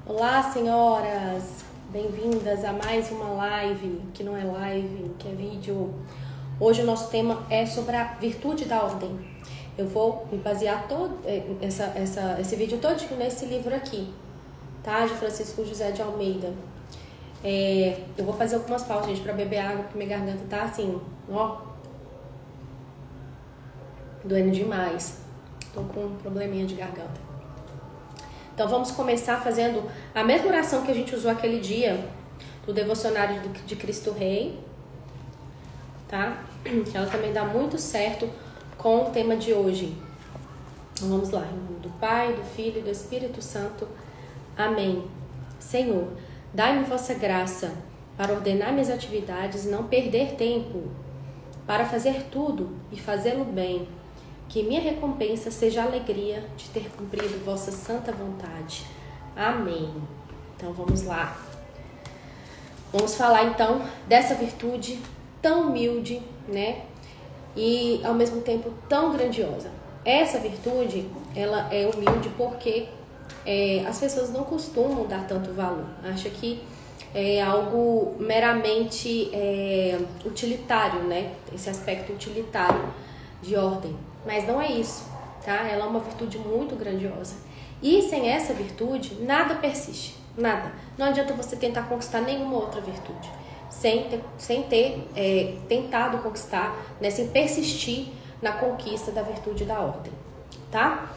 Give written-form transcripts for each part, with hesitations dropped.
Olá, senhoras! Bem-vindas a mais uma live, que não é live, que é vídeo. Hoje o nosso tema é sobre a virtude da ordem. Eu vou me basear todo esse vídeo todinho nesse livro aqui, tá? De Francisco José de Almeida. Eu vou fazer algumas pausas, gente, pra beber água, porque minha garganta tá assim, ó, doendo demais. Tô com um probleminha de garganta. Então vamos começar fazendo a mesma oração que a gente usou aquele dia do devocionário de Cristo Rei, tá? Que ela também dá muito certo com o tema de hoje. Então vamos lá, em nome do Pai, do Filho e do Espírito Santo. Amém. Senhor, dai-me vossa graça para ordenar minhas atividades e não perder tempo, para fazer tudo e fazê-lo bem. Que minha recompensa seja a alegria de ter cumprido vossa santa vontade. Amém. Então vamos lá. Vamos falar então dessa virtude tão humilde, né? E ao mesmo tempo tão grandiosa. Essa virtude, ela é humilde porque as pessoas não costumam dar tanto valor. Acha que é algo meramente utilitário, né? Esse aspecto utilitário de ordem. Mas não é isso, tá? Ela é uma virtude muito grandiosa. E sem essa virtude, nada persiste, nada. Não adianta você tentar conquistar nenhuma outra virtude, sem ter tentado conquistar, né? Sem persistir na conquista da virtude da ordem, tá?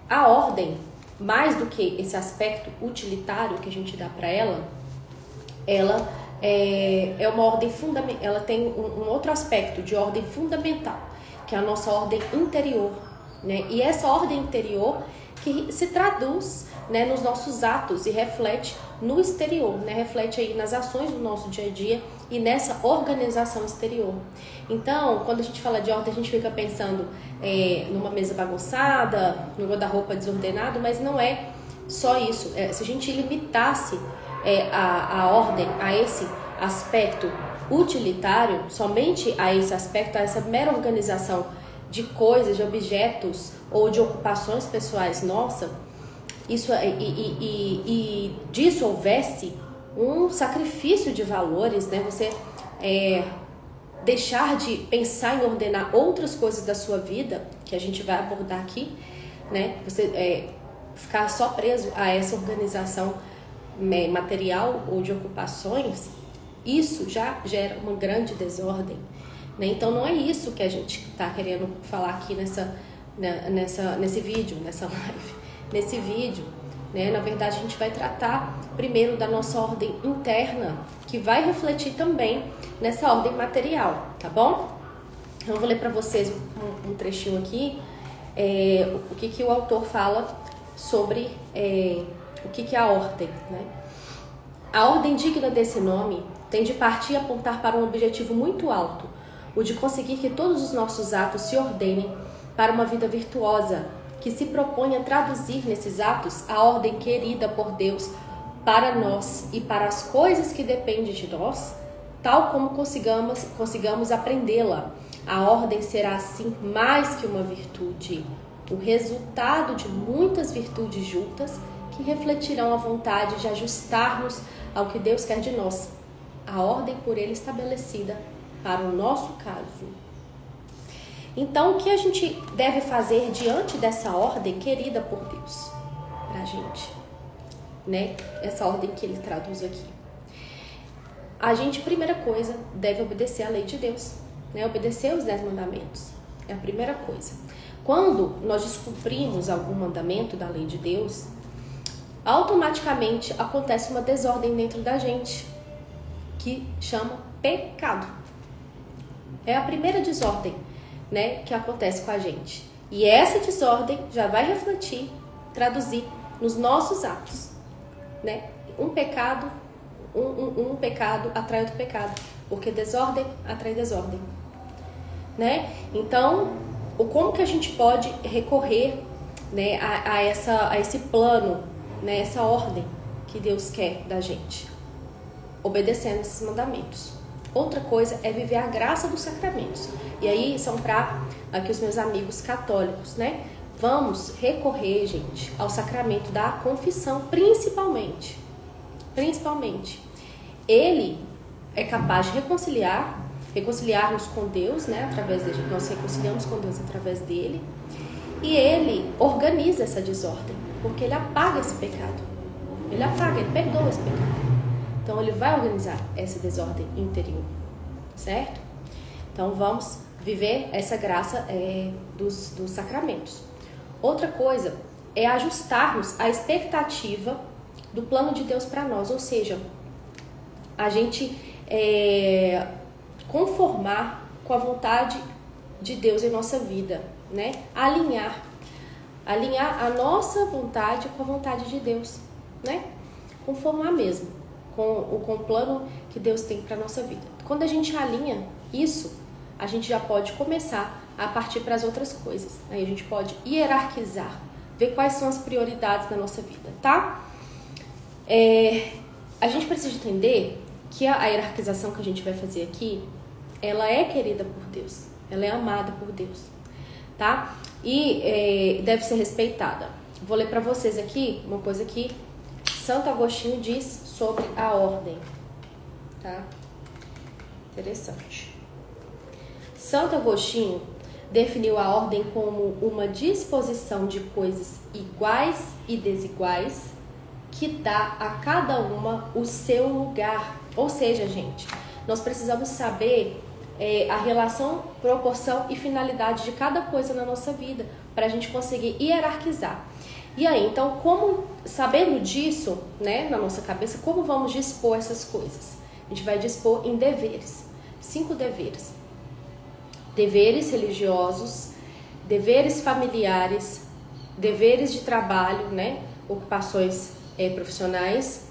A ordem, mais do que esse aspecto utilitário que a gente dá para ela é uma ordem fundamental. Ela tem um outro aspecto de ordem fundamental, que é a nossa ordem interior, né? E essa ordem interior que se traduz, né, nos nossos atos e reflete no exterior, né? Reflete aí nas ações do nosso dia a dia e nessa organização exterior. Então, quando a gente fala de ordem, a gente fica pensando numa mesa bagunçada, no guarda-roupa desordenado, mas não é só isso. Se a gente limitasse a ordem a esse aspecto utilitário, somente a esse aspecto, a essa mera organização de coisas, de objetos ou de ocupações pessoais nossa, e disso houvesse um sacrifício de valores, né? Você deixar de pensar em ordenar outras coisas da sua vida, que a gente vai abordar aqui, né? Você ficar só preso a essa organização material ou de ocupações, isso já gera uma grande desordem, né? Então não é isso que a gente está querendo falar aqui nesse vídeo, nessa live. Nesse vídeo, né? Na verdade, a gente vai tratar primeiro da nossa ordem interna, que vai refletir também nessa ordem material, tá bom? Então, eu vou ler para vocês um trechinho aqui, o que o autor fala sobre o que é a ordem, né? A ordem digna desse nome tem de partir e apontar para um objetivo muito alto, o de conseguir que todos os nossos atos se ordenem para uma vida virtuosa, que se propõe a traduzir nesses atos a ordem querida por Deus para nós e para as coisas que dependem de nós, tal como consigamos aprendê-la. A ordem será assim mais que uma virtude, o resultado de muitas virtudes juntas que refletirão a vontade de ajustar-nos ao que Deus quer de nós, a ordem por ele estabelecida para o nosso caso. Então, o que a gente deve fazer diante dessa ordem querida por Deus pra gente, né? Essa ordem que ele traduz aqui. A gente, primeira coisa, deve obedecer à lei de Deus, né? Obedecer os 10 mandamentos. É a primeira coisa. Quando nós descumprimos algum mandamento da lei de Deus, automaticamente acontece uma desordem dentro da gente, que chama pecado. É a primeira desordem, né, que acontece com a gente. E essa desordem já vai refletir, traduzir nos nossos atos, né? Um pecado atrai outro pecado, porque desordem atrai desordem, né? Então, como que a gente pode recorrer, né, a esse plano, né, essa ordem que Deus quer da gente? Obedecendo esses mandamentos. Outra coisa é viver a graça dos sacramentos. E aí são para aqui os meus amigos católicos, né? vamos recorrer, gente, ao sacramento da confissão, principalmente. Ele é capaz de reconciliar-nos com Deus, né, através dele. Nós reconciliamos com Deus através dele. E ele organiza essa desordem, porque ele apaga esse pecado. Ele perdoa esse pecado. Então ele vai organizar essa desordem interior, certo? Então vamos viver essa graça dos sacramentos. Outra coisa é ajustarmos a expectativa do plano de Deus para nós, ou seja, a gente conformar com a vontade de Deus em nossa vida, né? Alinhar a nossa vontade com a vontade de Deus, né? Conformar mesmo com o plano que Deus tem para nossa vida. Quando a gente alinha isso, a gente já pode começar a partir para as outras coisas. Aí a gente pode hierarquizar, ver quais são as prioridades da nossa vida, tá? A gente precisa entender que a hierarquização que a gente vai fazer aqui, ela é querida por Deus, ela é amada por Deus, tá? E deve ser respeitada. Vou ler para vocês aqui uma coisa que Santo Agostinho diz sobre a ordem, tá? Interessante. Santo Agostinho definiu a ordem como uma disposição de coisas iguais e desiguais que dá a cada uma o seu lugar. Ou seja, gente, nós precisamos saber a relação, proporção e finalidade de cada coisa na nossa vida para a gente conseguir hierarquizar. E aí, então, sabendo disso, né, na nossa cabeça, como vamos dispor essas coisas? A gente vai dispor em deveres. 5 deveres. Deveres religiosos, deveres familiares, deveres de trabalho, né, ocupações profissionais,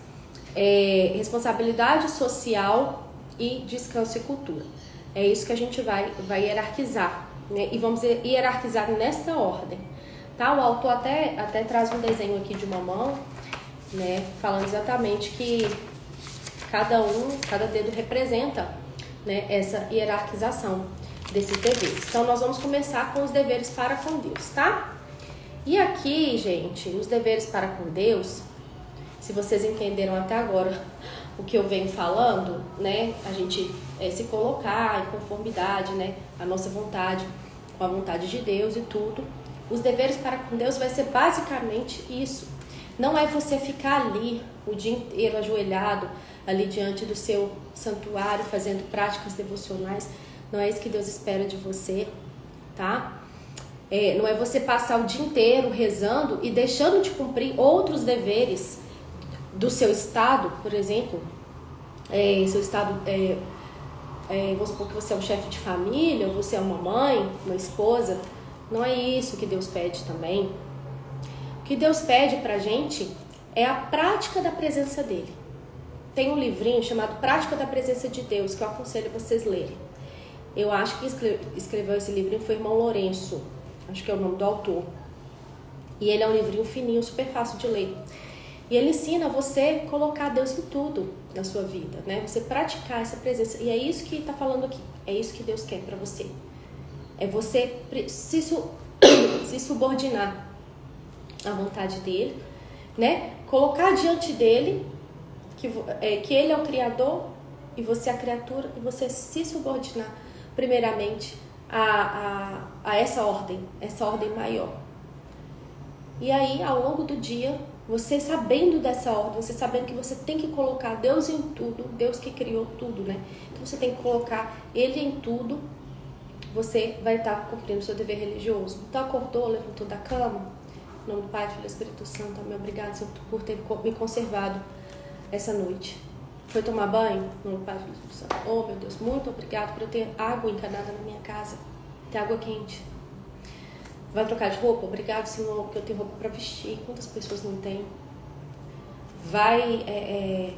responsabilidade social e descanso e cultura. É isso que a gente vai hierarquizar, né, e vamos hierarquizar nesta ordem. Tá? O autor até traz um desenho aqui de uma mão, né, falando exatamente que cada dedo representa, né, essa hierarquização desses deveres. Então, nós vamos começar com os deveres para com Deus, tá? E aqui, gente, os deveres para com Deus, se vocês entenderam até agora o que eu venho falando, né, a gente se colocar em conformidade, né, a nossa vontade com a vontade de Deus e tudo. Os deveres para com Deus vai ser basicamente isso. Não é você ficar ali o dia inteiro ajoelhado, ali diante do seu santuário, fazendo práticas devocionais. Não é isso que Deus espera de você, tá? Não é você passar o dia inteiro rezando e deixando de cumprir outros deveres do seu estado, por exemplo. Seu estado, vamos supor que você é um chefe de família, ou você é uma mãe, uma esposa. Não é isso que Deus pede também. O que Deus pede pra gente é a prática da presença dele. Tem um livrinho chamado Prática da Presença de Deus, que eu aconselho vocês lerem. Eu acho que escreveu esse livrinho foi o irmão Lourenço, acho que é o nome do autor. E ele é um livrinho fininho, super fácil de ler. E ele ensina você colocar Deus em tudo na sua vida, né? Você praticar essa presença. E é isso que está falando aqui. É isso que Deus quer para você. É você se subordinar à vontade dele, né? Colocar diante dele que ele é o Criador e você é a criatura, e você se subordinar primeiramente a essa ordem maior. E aí, ao longo do dia, você sabendo dessa ordem, você sabendo que você tem que colocar Deus em tudo, Deus que criou tudo, né? Então você tem que colocar Ele em tudo, você vai estar cumprindo o seu dever religioso. Então acordou, levantou da cama, em nome do Pai, Filho e Espírito Santo, amém. Obrigado, Senhor, por ter me conservado essa noite. Foi tomar banho? Em nome do Pai, Filho e Espírito Santo. Oh, meu Deus, muito obrigado por eu ter água encanada na minha casa, ter água quente. Vai trocar de roupa? Obrigado, Senhor, porque eu tenho roupa para vestir. Quantas pessoas não têm? Vai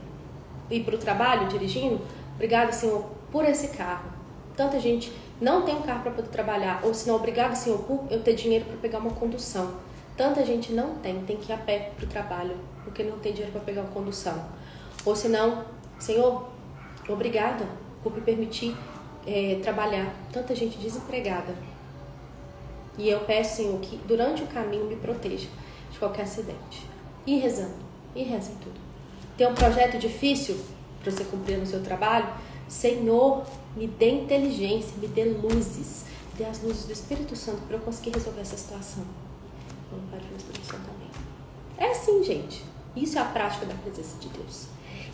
ir para o trabalho dirigindo? Obrigado, Senhor, por esse carro. Tanta gente não tem um carro para poder trabalhar. Ou senão, obrigado, Senhor, por eu ter dinheiro para pegar uma condução. Tanta gente não tem que ir a pé para o trabalho, porque não tem dinheiro para pegar uma condução. Ou senão, Senhor, obrigada por me permitir trabalhar. Tanta gente desempregada. E eu peço, Senhor, que durante o caminho me proteja de qualquer acidente. E rezando, e reza em tudo. Tem um projeto difícil para você cumprir no seu trabalho? Senhor, me dê inteligência, me dê luzes, me dê as luzes do Espírito Santo para eu conseguir resolver essa situação. Vamos para o Espírito Santo também. É assim, gente. Isso é a prática da presença de Deus.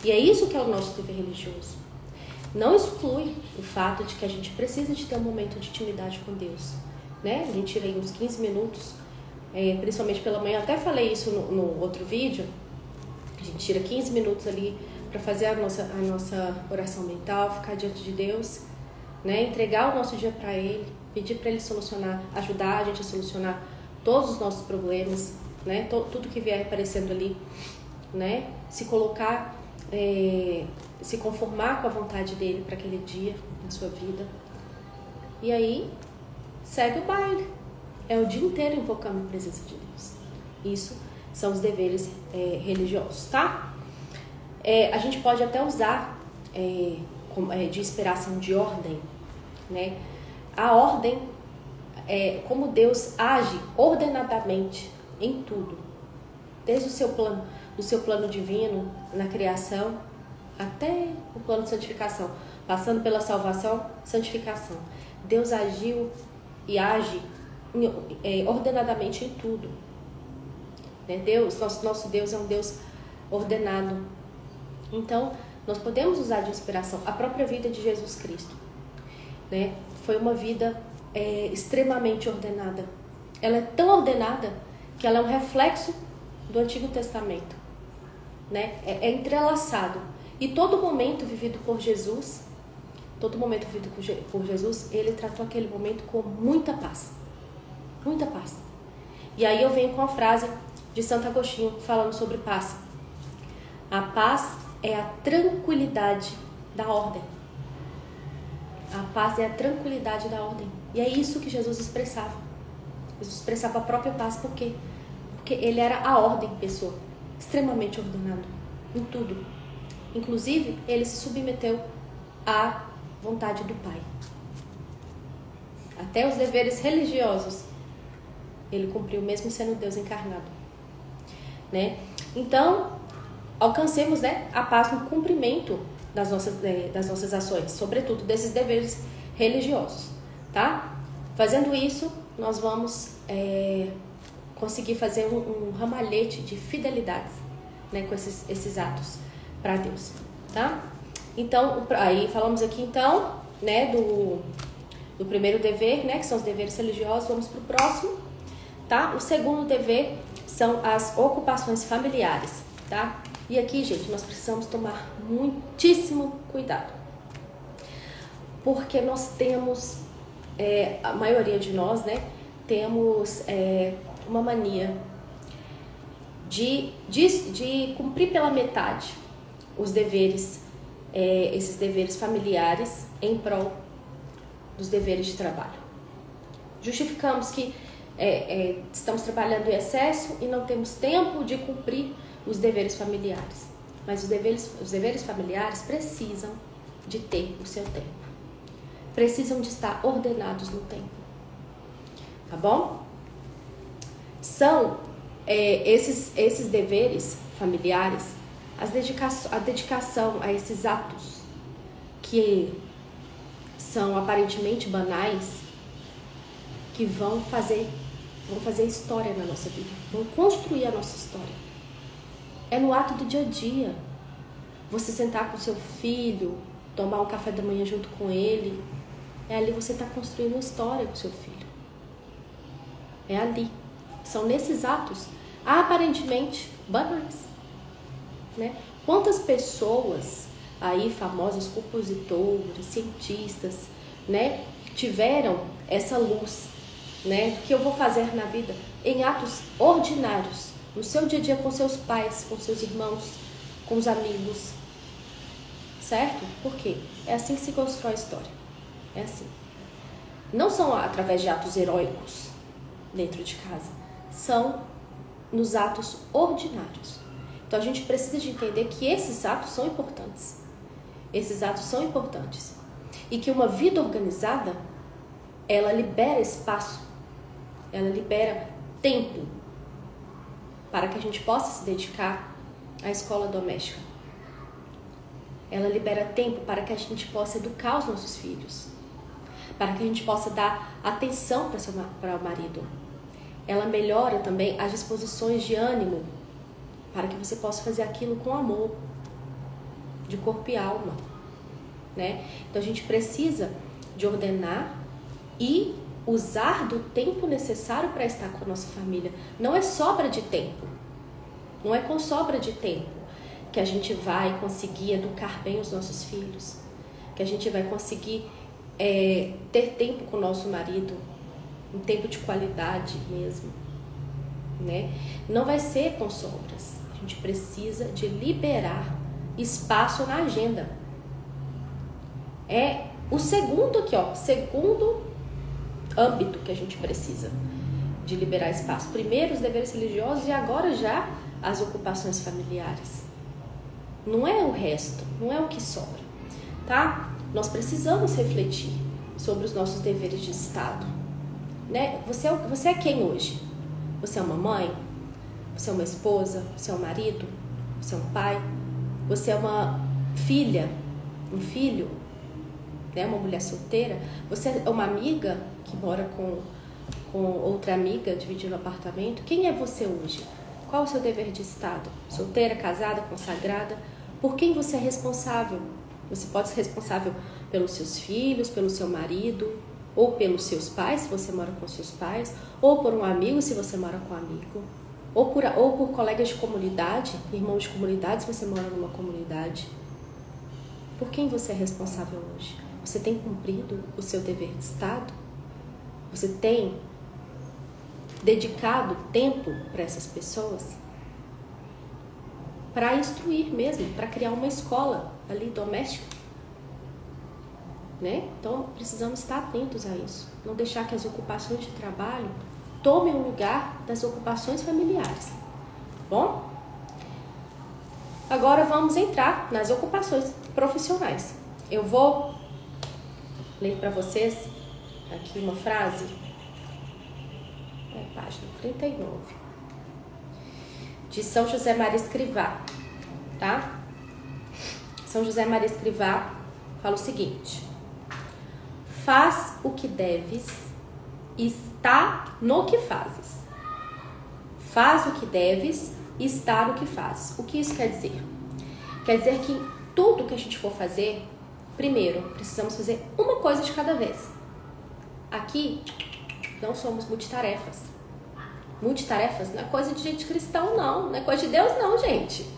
E é isso que é o nosso dever religioso. Não exclui o fato de que a gente precisa de ter um momento de intimidade com Deus. Né? A gente tira aí uns 15 minutos, principalmente pela manhã. Eu até falei isso no outro vídeo. A gente tira 15 minutos ali para fazer a nossa oração mental, ficar diante de Deus, né? Entregar o nosso dia para Ele, pedir para Ele solucionar, ajudar a gente a solucionar todos os nossos problemas, né? Tudo que vier aparecendo ali, né? Se colocar, se conformar com a vontade dele para aquele dia na sua vida. E aí, segue o baile. É o dia inteiro invocando a presença de Deus. Isso são os deveres religiosos, tá? A gente pode até usar de inspiração de ordem, né? A ordem como Deus age ordenadamente em tudo, desde do seu plano divino na criação até o plano de santificação, passando pela salvação, santificação. Deus agiu e age ordenadamente em tudo. Né? Nosso Deus é um Deus ordenado. Então, nós podemos usar de inspiração a própria vida de Jesus Cristo. Né? Foi uma vida extremamente ordenada. Ela é tão ordenada que ela é um reflexo do Antigo Testamento. Né? É entrelaçado. E todo momento vivido por Jesus, ele tratou aquele momento com muita paz. Muita paz. E aí eu venho com a frase de Santo Agostinho falando sobre paz. A paz é a tranquilidade da ordem. A paz é a tranquilidade da ordem. E é isso que Jesus expressava. Jesus expressava a própria paz. Por quê? Porque ele era a ordem pessoa. Extremamente ordenado. Em tudo. Inclusive, ele se submeteu à vontade do Pai. Até os deveres religiosos ele cumpriu, mesmo sendo Deus encarnado. Né? Então, alcancemos, né, a paz no cumprimento das nossas ações, sobretudo desses deveres religiosos. Tá? Fazendo isso, nós vamos conseguir fazer um ramalhete de fidelidades, né, com esses atos para Deus. Tá? Então, aí falamos aqui então, né, do primeiro dever, né, que são os deveres religiosos. Vamos para o próximo. Tá? O segundo dever são as ocupações familiares, tá? E aqui, gente, nós precisamos tomar muitíssimo cuidado. Porque nós temos, a maioria de nós, né, temos uma mania de cumprir pela metade os deveres, esses deveres familiares em prol dos deveres de trabalho. Justificamos que estamos trabalhando em excesso e não temos tempo de cumprir os deveres familiares. Mas os deveres familiares precisam de ter o seu tempo. Precisam de estar ordenados no tempo. Tá bom? São esses deveres familiares, a dedicação a esses atos que são aparentemente banais, que vão fazer história na nossa vida, vão construir a nossa história. É no ato do dia a dia. Você sentar com seu filho, tomar um café da manhã junto com ele, ali você está construindo uma história com seu filho. É ali. São nesses atos aparentemente banais. Né? Quantas pessoas aí, famosas compositores, cientistas, né, tiveram essa luz, né, do que eu vou fazer na vida em atos ordinários, no seu dia a dia com seus pais, com seus irmãos, com os amigos, certo? Por quê? É assim que se constrói a história. É assim. Não são através de atos heróicos dentro de casa, são nos atos ordinários. Então a gente precisa de entender que esses atos são importantes. Esses atos são importantes. E que uma vida organizada, ela libera espaço ela libera tempo para que a gente possa se dedicar à escola doméstica. Ela libera tempo para que a gente possa educar os nossos filhos, para que a gente possa dar atenção para o marido. Ela melhora também as disposições de ânimo, para que você possa fazer aquilo com amor, de corpo e alma, né? Então a gente precisa de ordenar e usar do tempo necessário para estar com a nossa família. Não é sobra de tempo. Não é com sobra de tempo que a gente vai conseguir educar bem os nossos filhos, que a gente vai conseguir ter tempo com o nosso marido, um tempo de qualidade mesmo, né? Não vai ser com sobras. A gente precisa de liberar espaço na agenda. É o segundo aqui, ó, segundo âmbito que a gente precisa de liberar espaço. Primeiro os deveres religiosos e agora já as ocupações familiares. Não é o resto, não é o que sobra, tá? Nós precisamos refletir sobre os nossos deveres de Estado, né? Você é quem hoje? Você é uma mãe? Você é uma esposa? Você é um marido? Você é um pai? Você é uma filha? Um filho? Né? Uma mulher solteira? Você é uma amiga que mora com outra amiga dividindo apartamento? Quem é você hoje? Qual é o seu dever de Estado? Solteira, casada, consagrada? Por quem você é responsável? Você pode ser responsável pelos seus filhos, pelo seu marido, ou pelos seus pais, se você mora com seus pais, ou por um amigo, se você mora com um amigo, ou por colegas de comunidade, irmãos de comunidade, se você mora numa comunidade. Por quem você é responsável hoje? Você tem cumprido o seu dever de Estado? Você tem dedicado tempo para essas pessoas? Para instruir mesmo, para criar uma escola ali doméstica, né? Então precisamos estar atentos a isso, não deixar que as ocupações de trabalho tomem o lugar das ocupações familiares. Bom, agora vamos entrar nas ocupações profissionais. Eu vou ler para vocês aqui uma frase, página 39, de São José Maria Escrivá, tá? São José Maria Escrivá fala o seguinte: faz o que deves, está no que fazes. Faz o que deves, está no que fazes. O que isso quer dizer? Quer dizer que tudo que a gente for fazer, primeiro, precisamos fazer uma coisa de cada vez. Aqui, não somos multitarefas. Multitarefas não é coisa de gente cristão, não. Não é coisa de Deus, não, gente.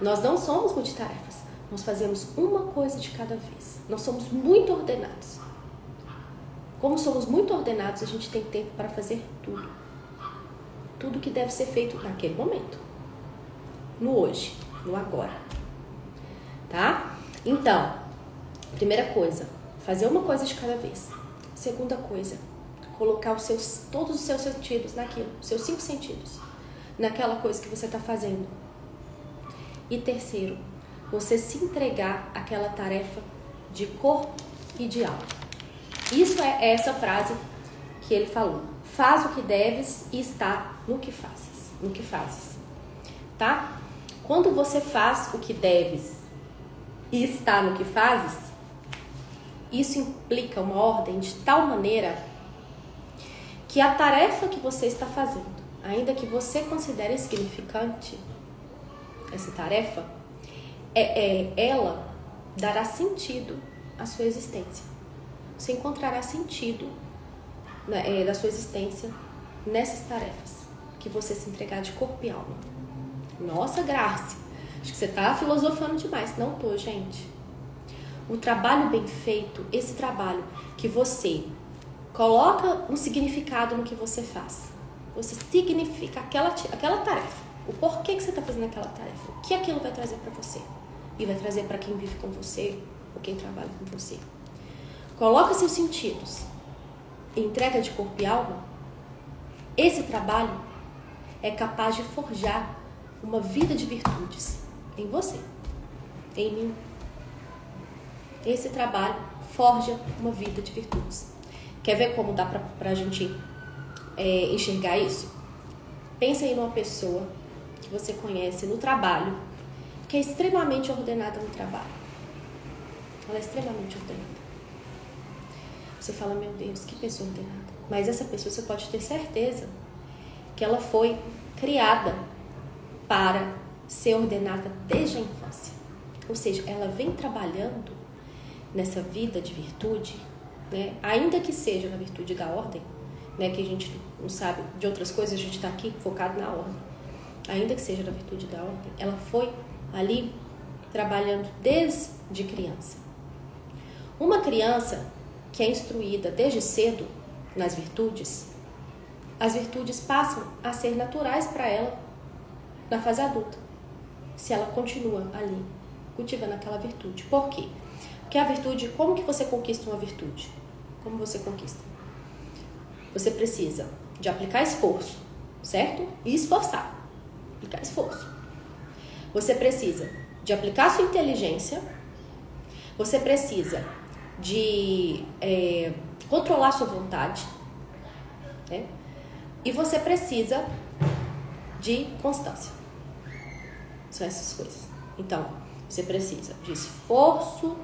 Nós não somos multitarefas. Nós fazemos uma coisa de cada vez. Nós somos muito ordenados. Como somos muito ordenados, a gente tem tempo para fazer tudo. Tudo que deve ser feito naquele momento. No hoje, no agora. Tá? Então, primeira coisa, fazer uma coisa de cada vez. Segunda coisa, colocar todos os seus sentidos naquilo, seus 5 sentidos, naquela coisa que você está fazendo. E terceiro, você se entregar àquela tarefa de corpo e de alma. Isso é essa frase que ele falou. Faz o que deves e está no que fazes. No que fazes. Tá? Quando você faz o que deves e está no que fazes, isso implica uma ordem de tal maneira que a tarefa que você está fazendo, ainda que você considere insignificante, essa tarefa, ela dará sentido à sua existência. Você encontrará sentido da sua existência nessas tarefas que você se entregar de corpo e alma. Nossa, Grace, acho que você está filosofando demais. Não tô, gente. O trabalho bem feito, esse trabalho que você coloca um significado no que você faz. Você significa aquela tarefa. O porquê que você está fazendo aquela tarefa. O que aquilo vai trazer para você. E vai trazer para quem vive com você ou quem trabalha com você. Coloca seus sentidos. Entrega de corpo e alma. Esse trabalho é capaz de forjar uma vida de virtudes em você, em mim. Esse trabalho forja uma vida de virtudes. Quer ver como dá pra gente enxergar isso? Pensa aí numa pessoa que você conhece no trabalho, que é extremamente ordenada no trabalho. Ela é extremamente ordenada. Você fala, meu Deus, que pessoa ordenada. Mas essa pessoa, você pode ter certeza que ela foi criada para ser ordenada desde a infância. Ou seja, ela vem trabalhando nessa vida de virtude, né? Ainda que seja na virtude da ordem, né? Que a gente não sabe de outras coisas, a gente está aqui focado na ordem. Ainda que seja na virtude da ordem, ela foi ali trabalhando desde criança. Uma criança que é instruída desde cedo nas virtudes, as virtudes passam a ser naturais para ela na fase adulta, se ela continua ali cultivando aquela virtude. Por quê? Porque a virtude, como que você conquista uma virtude? Como você conquista? Você precisa de aplicar esforço, certo? E esforçar. Aplicar esforço. Você precisa de aplicar sua inteligência. Você precisa de controlar sua vontade, né? E você precisa de constância. São essas coisas. Então, você precisa de esforço,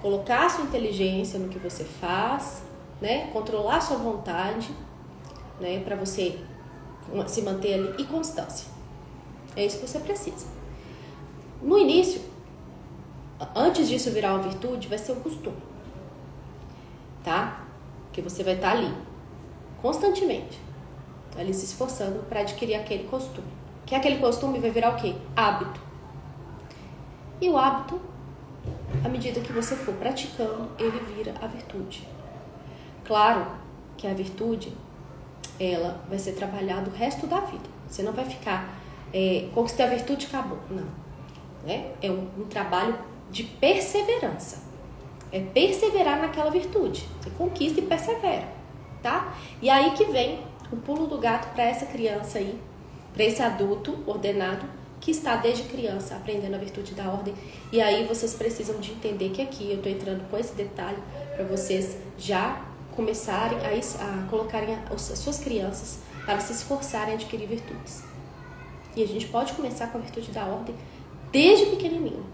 colocar sua inteligência no que você faz, né? Controlar sua vontade, né? Para você se manter ali, e constância. É isso que você precisa. No início, antes disso virar uma virtude, vai ser um costume, tá? Porque você vai estar ali constantemente, ali se esforçando para adquirir aquele costume. Que aquele costume vai virar o quê? Hábito. E o hábito, à medida que você for praticando, ele vira a virtude. Claro que a virtude, ela vai ser trabalhada o resto da vida. Você não vai ficar, conquistei a virtude e acabou. Não. Né? É um trabalho de perseverança. É perseverar naquela virtude. Você conquista e persevera, tá? E aí que vem o pulo do gato para essa criança aí, para esse adulto ordenado que está desde criança aprendendo a virtude da ordem. E aí vocês precisam de entender que aqui eu estou entrando com esse detalhe para vocês já começarem a colocarem as suas crianças para se esforçarem a adquirir virtudes. E a gente pode começar com a virtude da ordem desde pequenininho.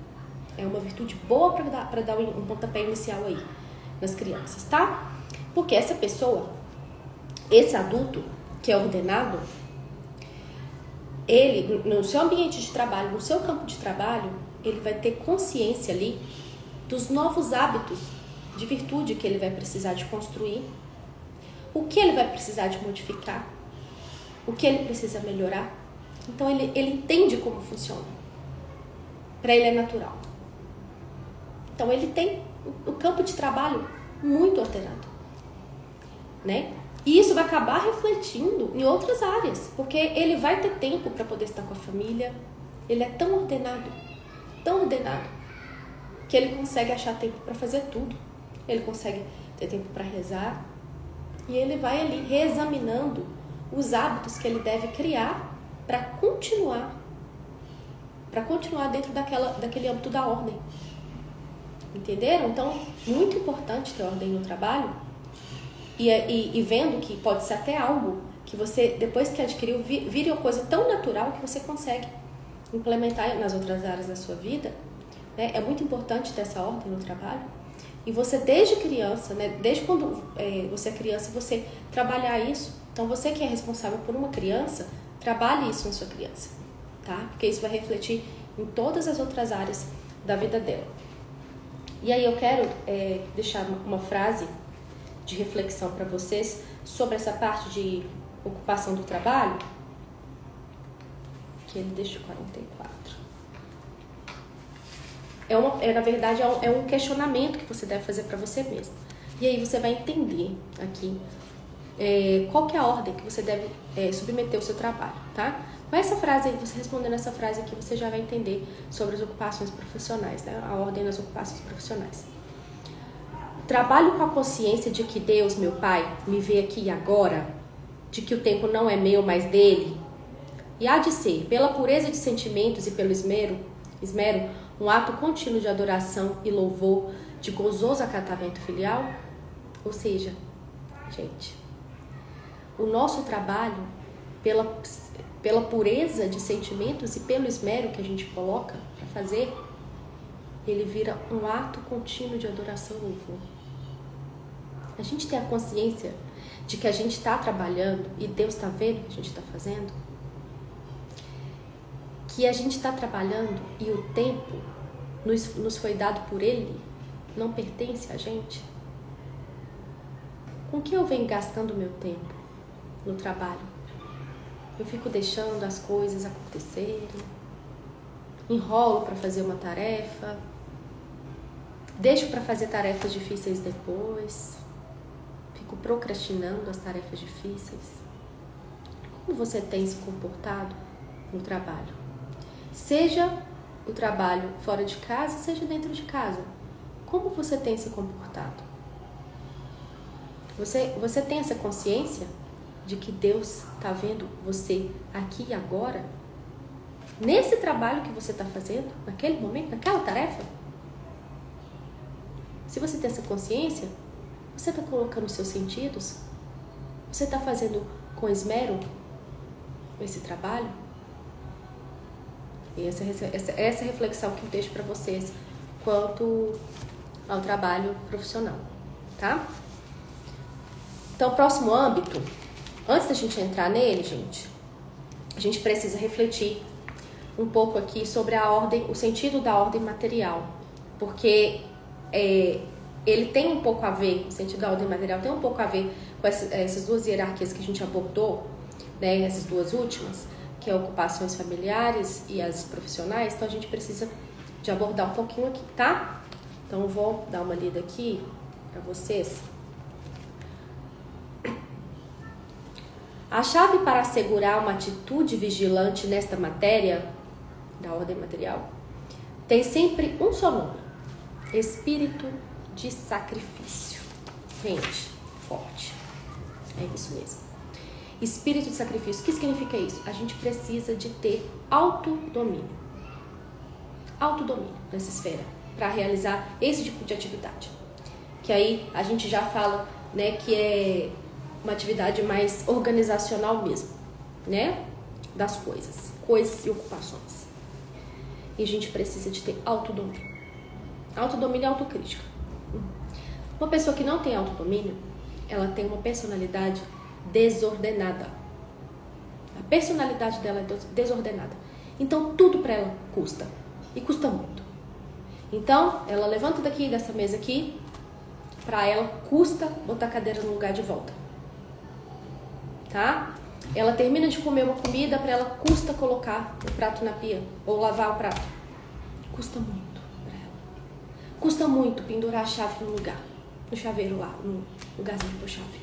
É uma virtude boa para dar um pontapé inicial aí nas crianças, tá? Porque essa pessoa, esse adulto que é ordenado, ele, no seu ambiente de trabalho, no seu campo de trabalho, ele vai ter consciência ali dos novos hábitos de virtude que ele vai precisar de construir, o que ele vai precisar de modificar, o que ele precisa melhorar. Então ele entende como funciona. Para ele é natural. Então ele tem o campo de trabalho muito ordenado, né? E isso vai acabar refletindo em outras áreas, porque ele vai ter tempo para poder estar com a família. Ele é tão ordenado, que ele consegue achar tempo para fazer tudo. Ele consegue ter tempo para rezar. E ele vai ali reexaminando os hábitos que ele deve criar para continuar dentro daquele âmbito da ordem. Entenderam? Então, muito importante ter ordem no trabalho. E vendo que pode ser até algo que você, depois que adquiriu, vire uma coisa tão natural que você consegue implementar nas outras áreas da sua vida, né? É muito importante ter essa ordem no trabalho. E você, desde criança, né? Desde quando você é criança, você trabalhar isso. Então, você que é responsável por uma criança, trabalhe isso na sua criança, tá? Porque isso vai refletir em todas as outras áreas da vida dela. E aí eu quero deixar uma frase de reflexão para vocês sobre essa parte de ocupação do trabalho, que ele deixa 44. Na verdade, é um questionamento que você deve fazer para você mesmo. E aí você vai entender aqui qual que é a ordem que você deve submeter o seu trabalho, tá? Com essa frase aí, você respondendo essa frase aqui, você já vai entender sobre as ocupações profissionais, né? A ordem das ocupações profissionais. Trabalho com a consciência de que Deus, meu Pai, me vê aqui e agora, de que o tempo não é meu, mas dele, e há de ser, pela pureza de sentimentos e pelo esmero, um ato contínuo de adoração e louvor, de gozoso acatamento filial. Ou seja, gente, o nosso trabalho, pela pureza de sentimentos e pelo esmero que a gente coloca para fazer, ele vira um ato contínuo de adoração e louvor. A gente tem a consciência de que a gente está trabalhando e Deus está vendo o que a gente está fazendo, que a gente está trabalhando e o tempo nos foi dado por Ele, não pertence a gente. Com que eu venho gastando o meu tempo no trabalho? Eu fico deixando as coisas acontecerem, enrolo para fazer uma tarefa, deixo para fazer tarefas difíceis depois, fico procrastinando as tarefas difíceis. Como você tem se comportado no trabalho? Seja o trabalho fora de casa, seja dentro de casa. Como você tem se comportado? Você tem essa consciência de que Deus está vendo você aqui e agora? Nesse trabalho que você está fazendo, naquele momento, naquela tarefa? Se você tem essa consciência, você está colocando os seus sentidos? Você está fazendo com esmero esse trabalho? E essa é a reflexão que eu deixo para vocês quanto ao trabalho profissional, tá? Então, o próximo âmbito, antes da gente entrar nele, gente, a gente precisa refletir um pouco aqui sobre a ordem, o sentido da ordem material, porque ele tem um pouco a ver, o sentido da ordem material tem um pouco a ver com essas duas hierarquias que a gente abordou, né, essas duas últimas, que é ocupações familiares e as profissionais. Então a gente precisa de abordar um pouquinho aqui, tá? Então eu vou dar uma lida aqui para vocês. A chave para assegurar uma atitude vigilante nesta matéria da ordem material tem sempre um só nome: espírito de sacrifício. Gente, forte. É isso mesmo. Espírito de sacrifício. O que significa isso? A gente precisa de ter autodomínio. Autodomínio nessa esfera para realizar esse tipo de atividade. Que aí a gente já fala, né, que é uma atividade mais organizacional mesmo, né? Das coisas e ocupações. E a gente precisa de ter autodomínio. Autodomínio e autocrítica. Uma pessoa que não tem autodomínio, ela tem uma personalidade desordenada. A personalidade dela é desordenada. Então tudo para ela custa. E custa muito. Então ela levanta daqui dessa mesa aqui, para ela custa botar a cadeira no lugar de volta. Tá? Ela termina de comer uma comida, para ela custa colocar o prato na pia ou lavar o prato. Custa muito para ela. Custa muito pendurar a chave no lugar, no chaveiro lá, no lugarzinho de pôr chave.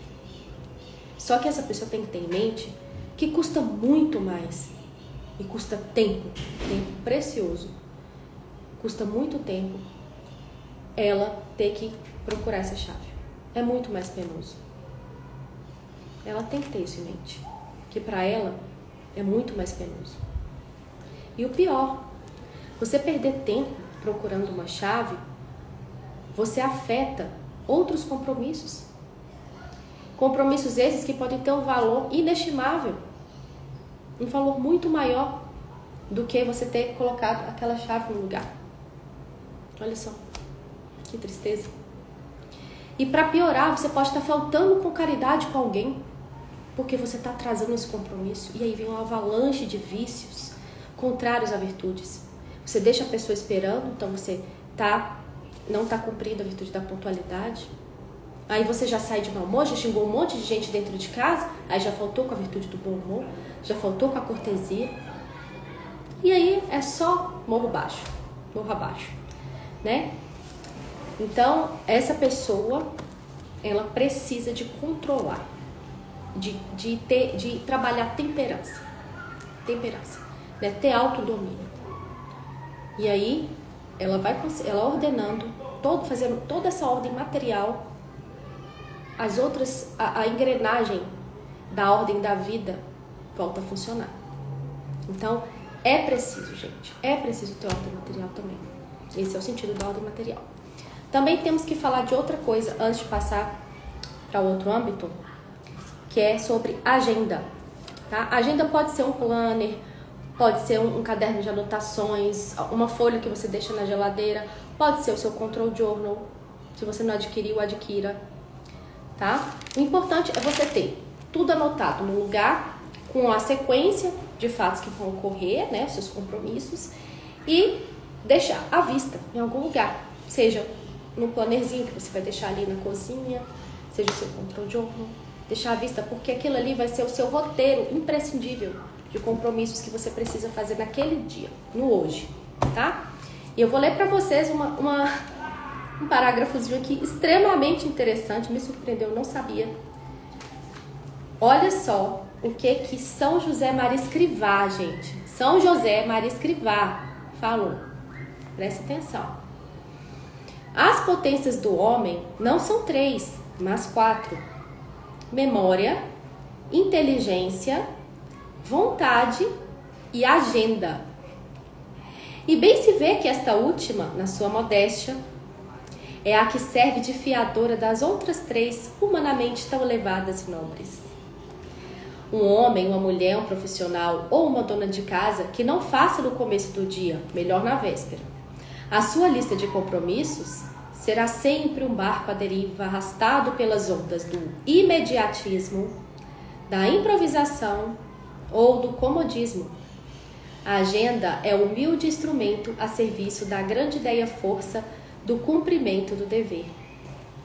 Só que essa pessoa tem que ter em mente que custa muito mais e custa tempo precioso. Custa muito tempo ela ter que procurar essa chave. É muito mais penoso. Ela tem que ter isso em mente, que para ela é muito mais penoso. E o pior, você perder tempo procurando uma chave, você afeta outros compromissos. Compromissos esses que podem ter um valor inestimável, um valor muito maior do que você ter colocado aquela chave no lugar. Olha só, que tristeza. E para piorar, você pode estar faltando com caridade com alguém, porque você está atrasando esse compromisso. E aí vem uma avalanche de vícios contrários a virtudes. Você deixa a pessoa esperando, então você não está cumprindo a virtude da pontualidade. Aí você já sai de mau humor, já xingou um monte de gente dentro de casa, aí já faltou com a virtude do bom humor, já faltou com a cortesia. E aí é só morro abaixo, né? Então, essa pessoa, ela precisa de controlar, de trabalhar temperança, né? Ter autodomínio. E aí, ela ordenando, fazendo toda essa ordem material, a engrenagem da ordem da vida volta a funcionar. Então, é preciso, gente, ter ordem material também. Esse é o sentido da ordem material. Também temos que falar de outra coisa antes de passar para outro âmbito, que é sobre agenda. Tá? Agenda pode ser um planner, pode ser um caderno de anotações, uma folha que você deixa na geladeira, pode ser o seu control journal. Se você não adquiriu, adquira. Tá? O importante é você ter tudo anotado no lugar, com a sequência de fatos que vão ocorrer, né, os seus compromissos, e deixar à vista em algum lugar, seja no plannerzinho que você vai deixar ali na cozinha, seja o seu control journal, deixar à vista, porque aquilo ali vai ser o seu roteiro imprescindível de compromissos que você precisa fazer naquele dia, no hoje, tá? E eu vou ler para vocês um parágrafozinho aqui extremamente interessante, me surpreendeu, eu não sabia. Olha só o que São José Maria Escrivá, gente. São José Maria Escrivá falou. Presta atenção. As potências do homem não são 3, mas 4. Memória, inteligência, vontade e agenda. E bem se vê que esta última, na sua modéstia, é a que serve de fiadora das outras 3 humanamente tão elevadas e nobres. Um homem, uma mulher, um profissional ou uma dona de casa que não faça no começo do dia, melhor na véspera, a sua lista de compromissos, será sempre um barco à deriva arrastado pelas ondas do imediatismo, da improvisação ou do comodismo. A agenda é o humilde instrumento a serviço da grande ideia força do cumprimento do dever.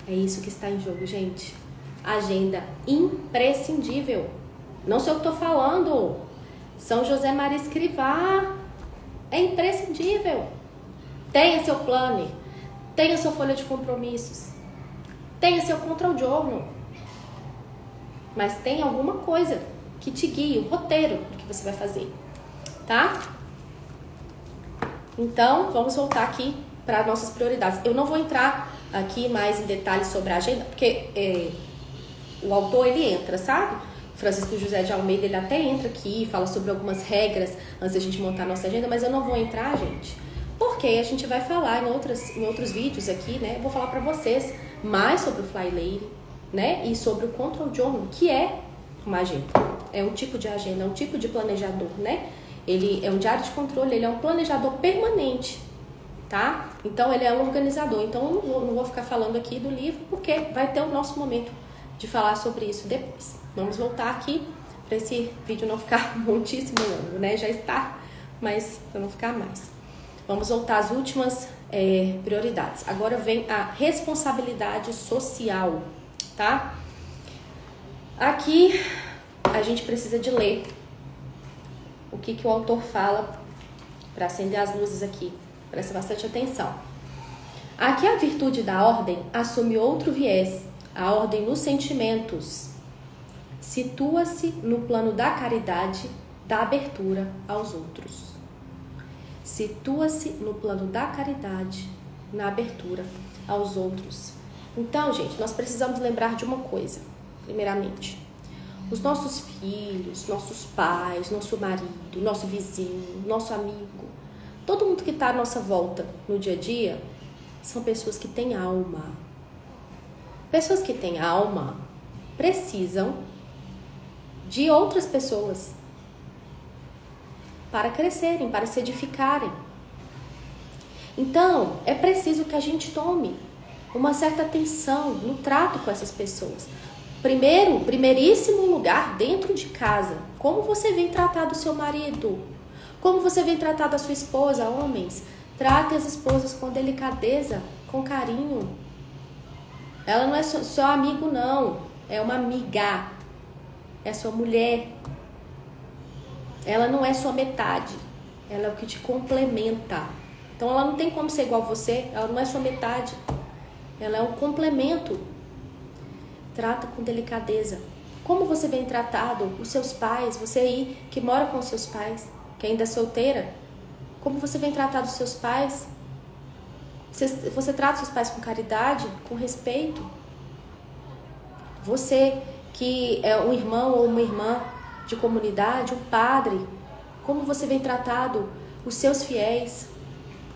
É isso que está em jogo, gente. Agenda imprescindível. Não sei o que estou falando. São José Maria Escrivá. É imprescindível. Tenha seu plano, tenha sua folha de compromissos, tenha seu control journal. Mas tem alguma coisa que te guie, o roteiro do que você vai fazer, tá? Então, vamos voltar aqui para nossas prioridades. Eu não vou entrar aqui mais em detalhes sobre a agenda, porque o autor, ele entra, sabe? Francisco José de Almeida, ele até entra aqui, fala sobre algumas regras antes da gente montar a nossa agenda, mas eu não vou entrar, gente, porque a gente vai falar em outros vídeos aqui, né? Eu vou falar para vocês mais sobre o Fly Lady, né? E sobre o Control Journal, que é uma agenda. É um tipo de agenda, é um tipo de planejador, né? Ele é um diário de controle, ele é um planejador permanente, tá? Então, ele é um organizador. Então, eu não vou ficar falando aqui do livro, porque vai ter o nosso momento de falar sobre isso depois. Vamos voltar aqui para esse vídeo não ficar muitíssimo longo, né? Já está, mas para não ficar mais. Vamos voltar às últimas prioridades. Agora vem a responsabilidade social, tá? Aqui a gente precisa de ler o que o autor fala para acender as luzes aqui. Presta bastante atenção. Aqui a virtude da ordem assume outro viés. A ordem nos sentimentos situa-se no plano da caridade, da abertura aos outros. Situa-se no plano da caridade, na abertura aos outros. Então, gente, nós precisamos lembrar de uma coisa, primeiramente. Os nossos filhos, nossos pais, nosso marido, nosso vizinho, nosso amigo, todo mundo que está à nossa volta no dia a dia, são pessoas que têm alma. Pessoas que têm alma precisam de outras pessoas para crescerem, para se edificarem. Então, é preciso que a gente tome uma certa atenção no trato com essas pessoas. Primeiríssimo lugar, dentro de casa. Como você vem tratar do seu marido? Como você vem tratar da sua esposa, homens? Trate as esposas com delicadeza, com carinho. Ela não é seu amigo, não. É uma amiga. É sua mulher. Ela não é sua metade. Ela é o que te complementa. Então, ela não tem como ser igual a você. Ela não é sua metade. Ela é um complemento. Trata com delicadeza. Como você vem tratado? Os seus pais, você aí que mora com os seus pais, que ainda é solteira, como você vem tratado os seus pais? Você trata os seus pais com caridade, com respeito? Você que é um irmão ou uma irmã de comunidade, um padre, como você vem tratado os seus fiéis?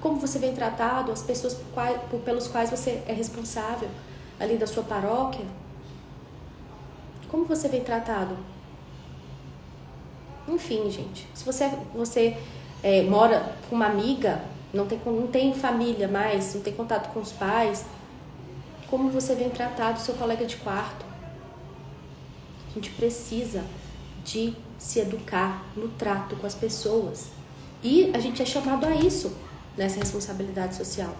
Como você vem tratado as pessoas pelos quais você é responsável ali da sua paróquia? Como você vem tratado? Enfim, gente, se você mora com uma amiga, não tem família mais, não tem contato com os pais, como você vem tratado, seu colega de quarto? A gente precisa de se educar no trato com as pessoas. E a gente é chamado a isso nessa responsabilidade social.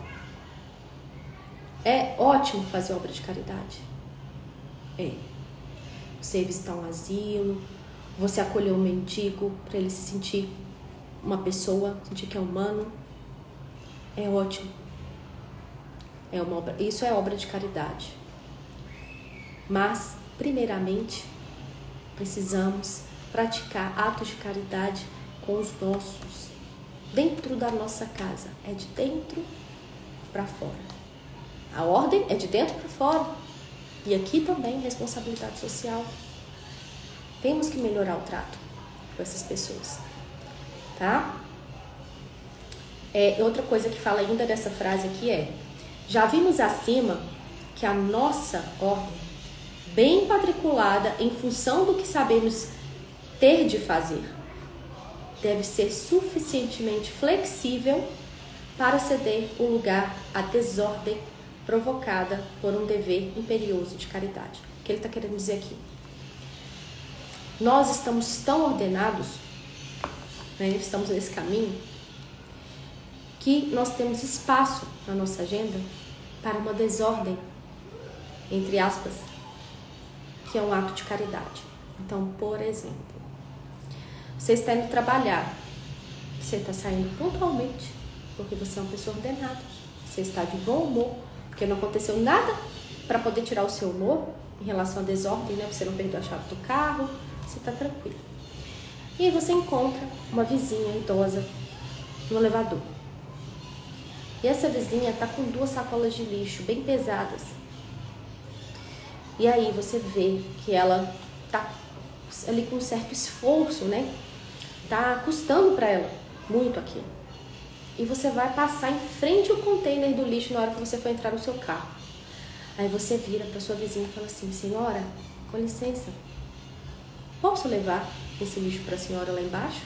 É ótimo fazer obra de caridade. Você visitar um asilo, você acolher um mendigo para ele se sentir uma pessoa, sentir que é humano. É ótimo. Isso é obra de caridade. Mas, primeiramente, precisamos praticar atos de caridade com os nossos, dentro da nossa casa. É de dentro para fora. A ordem é de dentro para fora. E aqui também responsabilidade social. Temos que melhorar o trato com essas pessoas. Tá? Outra coisa que fala ainda dessa frase aqui já vimos acima que a nossa ordem, bem quadriculada em função do que sabemos ter de fazer, deve ser suficientemente flexível para ceder o lugar à desordem provocada por um dever imperioso de caridade. O que ele está querendo dizer aqui? Nós estamos tão ordenados, estamos nesse caminho, que nós temos espaço na nossa agenda para uma desordem, entre aspas, que é um ato de caridade. Então, por exemplo, você está indo trabalhar, você está saindo pontualmente, porque você é uma pessoa ordenada, você está de bom humor, porque não aconteceu nada para poder tirar o seu humor em relação à desordem, Você não perdeu a chave do carro, você está tranquilo. E aí você encontra uma vizinha idosa no elevador. E essa vizinha está com 2 sacolas de lixo bem pesadas. E aí você vê que ela está ali com um certo esforço, Tá custando para ela muito aquilo. E você vai passar em frente ao container do lixo na hora que você for entrar no seu carro. Aí você vira para sua vizinha e fala assim: senhora, com licença, posso levar esse lixo para a senhora lá embaixo?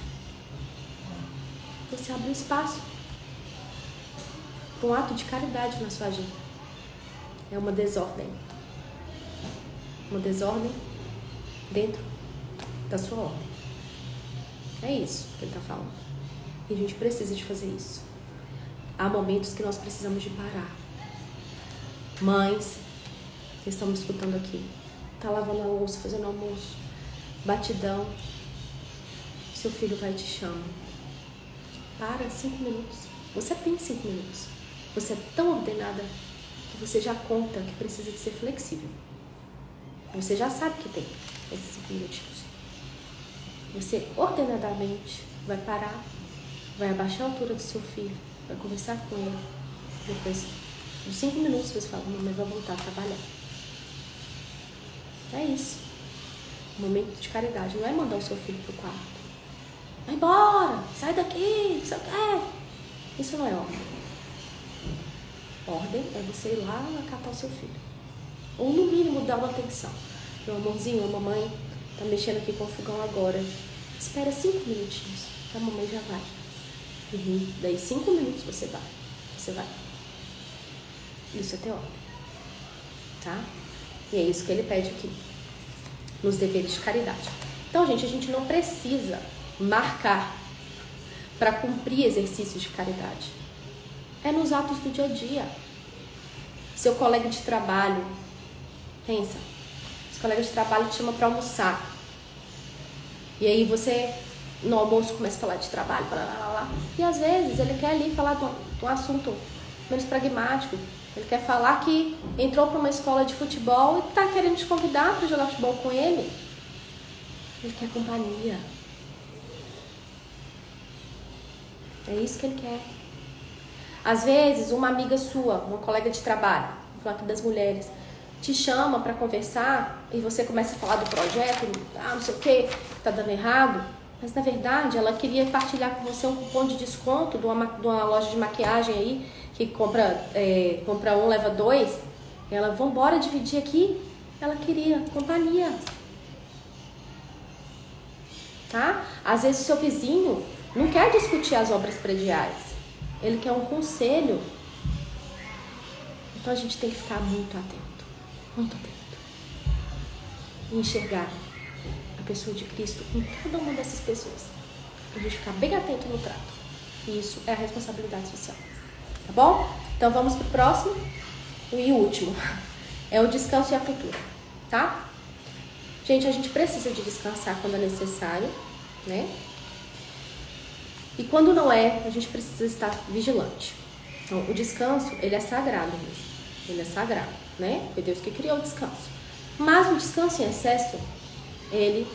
Você abre um espaço com um ato de caridade na sua agenda. É uma desordem. Uma desordem dentro da sua ordem. É isso que ele está falando. E a gente precisa de fazer isso. Há momentos que nós precisamos de parar. Mães que estão me escutando aqui, tá lavando a louça, fazendo almoço, batidão, seu filho vai e te chama. Para 5 minutos. Você tem 5 minutos. Você é tão ordenada que você já conta que precisa de ser flexível. Você já sabe que tem esses 5 minutinhos. Você ordenadamente vai parar, vai abaixar a altura do seu filho, vai conversar com ele. Depois de 5 minutos você fala: mamãe vai voltar a trabalhar. É isso. Momento de caridade. Não é mandar o seu filho pro quarto. Vai embora, sai daqui, não sei o que. Isso não é ordem. Ordem é você ir lá acatar o seu filho. Ou no mínimo dar uma atenção. Meu amorzinho, a mamãe tá mexendo aqui com o fogão agora. Espera 5 minutinhos, que a mamãe já vai. Daí 5 minutos você vai. Você vai. Isso é ter ordem. Tá? E é isso que ele pede aqui. Nos deveres de caridade. Então, gente, a gente não precisa marcar para cumprir exercícios de caridade. É nos atos do dia a dia. Seu colega de trabalho, pensa, seu colega de trabalho te chama para almoçar. E aí você, no almoço, começa a falar de trabalho, e às vezes ele quer ali falar de um assunto menos pragmático. Ele quer falar que entrou para uma escola de futebol e está querendo te convidar para jogar futebol com ele. Ele quer companhia. É isso que ele quer. Às vezes, uma amiga sua, uma colega de trabalho, vou falar aqui das mulheres, te chama para conversar e você começa a falar do projeto, não sei o que tá dando errado, mas na verdade ela queria partilhar com você um cupom de desconto de uma loja de maquiagem aí, que compra um, leva 2. Ela, vambora dividir aqui. Ela queria companhia. tá? Às vezes o seu vizinho não quer discutir as obras prediais, ele quer um conselho. Então a gente tem que ficar muito atento e enxergar a pessoa de Cristo em cada uma dessas pessoas. A gente ficar bem atento no trato. E isso é a responsabilidade social. Tá bom? Então vamos pro próximo e último. É o descanso e a cultura, tá? Gente, a gente precisa de descansar quando é necessário, né? E quando não é, a gente precisa estar vigilante. Então, o descanso, ele é sagrado mesmo. Ele é sagrado, né? Foi Deus que criou o descanso. Mas o descanso em excesso, ele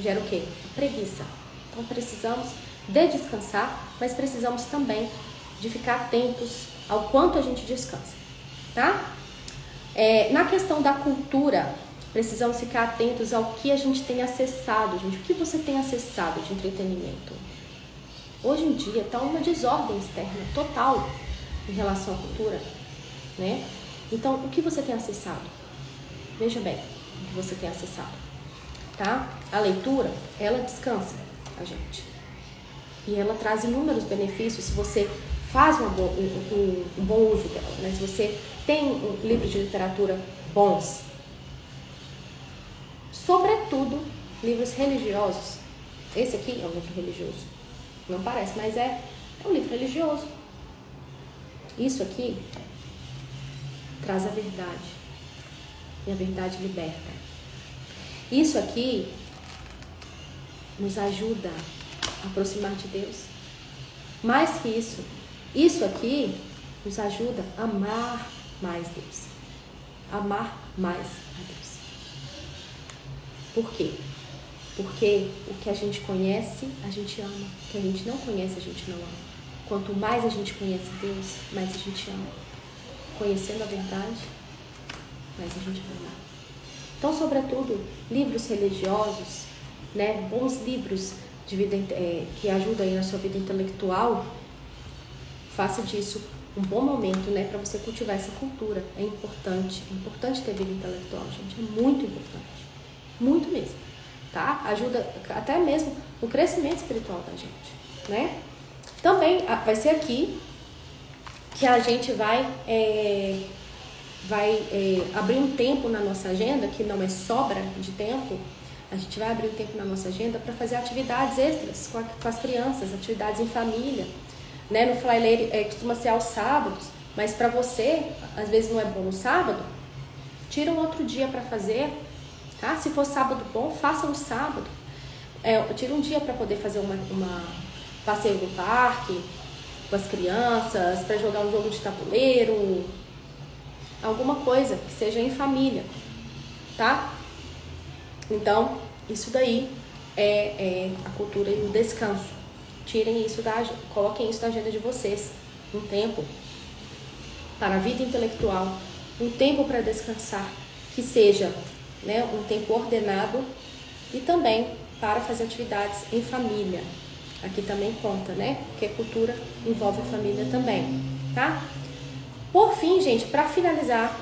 gera o quê? Preguiça. Então, precisamos de descansar, mas precisamos também de ficar atentos ao quanto a gente descansa, tá? Na questão da cultura, precisamos ficar atentos ao que a gente tem acessado, gente. O que você tem acessado de entretenimento? Hoje em dia está uma desordem externa total em relação à cultura, né? Então, o que você tem acessado? Veja bem o que você tem acessado, tá? A leitura, ela descansa a gente. E ela traz inúmeros benefícios se você faz um bom uso dela, né? Se você tem livros de literatura bons. Sobretudo, livros religiosos. Esse aqui é um livro religioso. Não parece, mas é um livro religioso. Isso aqui traz a verdade. E a verdade liberta. Isso aqui nos ajuda a aproximar de Deus. Mais que isso aqui nos ajuda a amar mais Deus. Amar mais a Deus. Por quê? Porque o que a gente conhece, a gente ama. O que a gente não conhece, a gente não ama. Quanto mais a gente conhece Deus, mais a gente ama. Conhecendo a verdade, mais a gente vai amar. Então, sobretudo, livros religiosos, né, bons livros de vida, que ajudam aí na sua vida intelectual, faça disso um bom momento, né, para você cultivar essa cultura. É importante ter vida intelectual, gente, é muito importante, muito mesmo, tá? Ajuda até mesmo no crescimento espiritual da gente, né? Também vai ser aqui que a gente vai abrir um tempo na nossa agenda, que não é sobra de tempo. A gente vai abrir um tempo na nossa agenda para fazer atividades extras com as crianças, atividades em família, né? No Fly Lady costuma ser aos sábados, mas para você, às vezes não é bom no sábado, tira um outro dia para fazer, tá? Se for sábado bom, faça no sábado. Tira um dia para poder fazer uma passeio no parque com as crianças, para jogar um jogo de tabuleiro, alguma coisa que seja em família, tá? Então, isso daí é a cultura e o descanso. Tirem isso coloquem isso na agenda de vocês. Um tempo para a vida intelectual, um tempo para descansar, que seja, né, um tempo ordenado, e também para fazer atividades em família. Aqui também conta, né? Porque cultura envolve a família também, tá? Por fim, gente, para finalizar,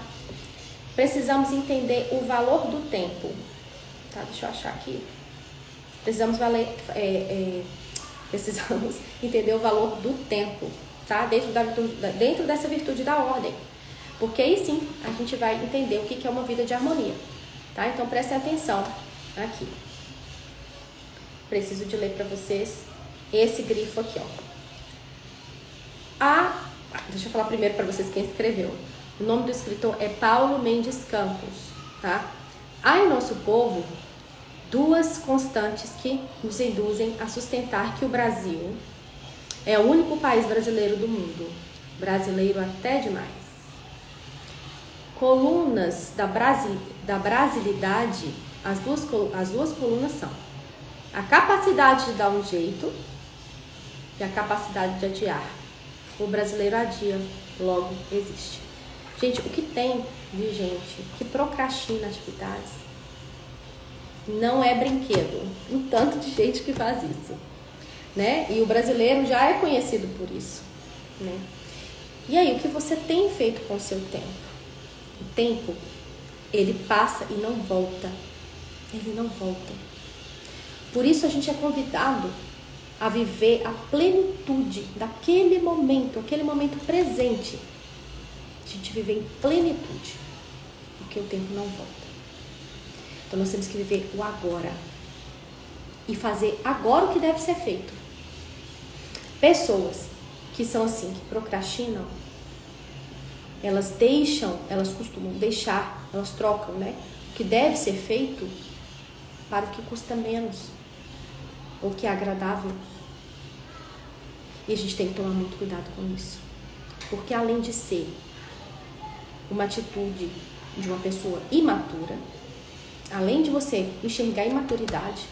precisamos entender o valor do tempo. Tá, deixa eu achar aqui. Precisamos entender o valor do tempo, tá? Dentro dessa virtude da ordem. Porque aí sim a gente vai entender o que é uma vida de harmonia, tá? Então prestem atenção aqui. Preciso de ler para vocês esse grifo aqui, ó. Deixa eu falar primeiro para vocês quem escreveu. O nome do escritor é Paulo Mendes Campos, tá? Há em nosso povo duas constantes que nos induzem a sustentar que o Brasil é o único país brasileiro do mundo, brasileiro até demais. Colunas da brasilidade, as duas colunas são a capacidade de dar um jeito e a capacidade de adiar. O brasileiro adia, logo existe. Gente, o que tem de gente que procrastina atividades não é brinquedo. Um tanto de gente que faz isso, né? E o brasileiro já é conhecido por isso, né? E aí, o que você tem feito com o seu tempo? O tempo, ele passa e não volta. Ele não volta. Por isso a gente é convidado a viver a plenitude daquele momento, aquele momento presente. A gente viver em plenitude, porque o tempo não volta. Então nós temos que viver o agora e fazer agora o que deve ser feito. Pessoas que são assim, que procrastinam, elas costumam deixar, elas trocam, né? O que deve ser feito para o que custa menos, ou que é agradável. E a gente tem que tomar muito cuidado com isso. Porque além de ser uma atitude de uma pessoa imatura, além de você enxergar a imaturidade,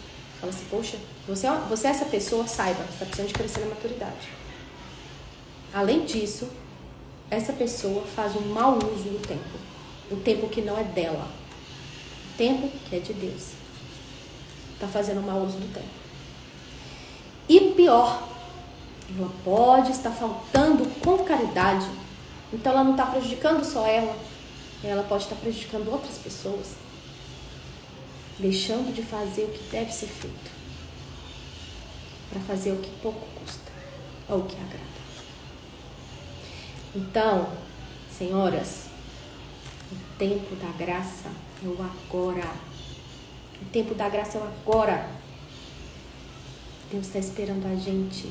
fala assim, poxa, você é essa pessoa, saiba, você está precisando de crescer na maturidade. Além disso, essa pessoa faz um mau uso do tempo. O tempo que não é dela. O tempo que é de Deus. Está fazendo um mau uso do tempo. E pior, ela pode estar faltando com caridade. Então ela não está prejudicando só ela. Ela pode estar prejudicando outras pessoas. Deixando de fazer o que deve ser feito. Para fazer o que pouco custa. Ou o que agrada. Então, senhoras, o tempo da graça é o agora. O tempo da graça é o agora. Deus está esperando a gente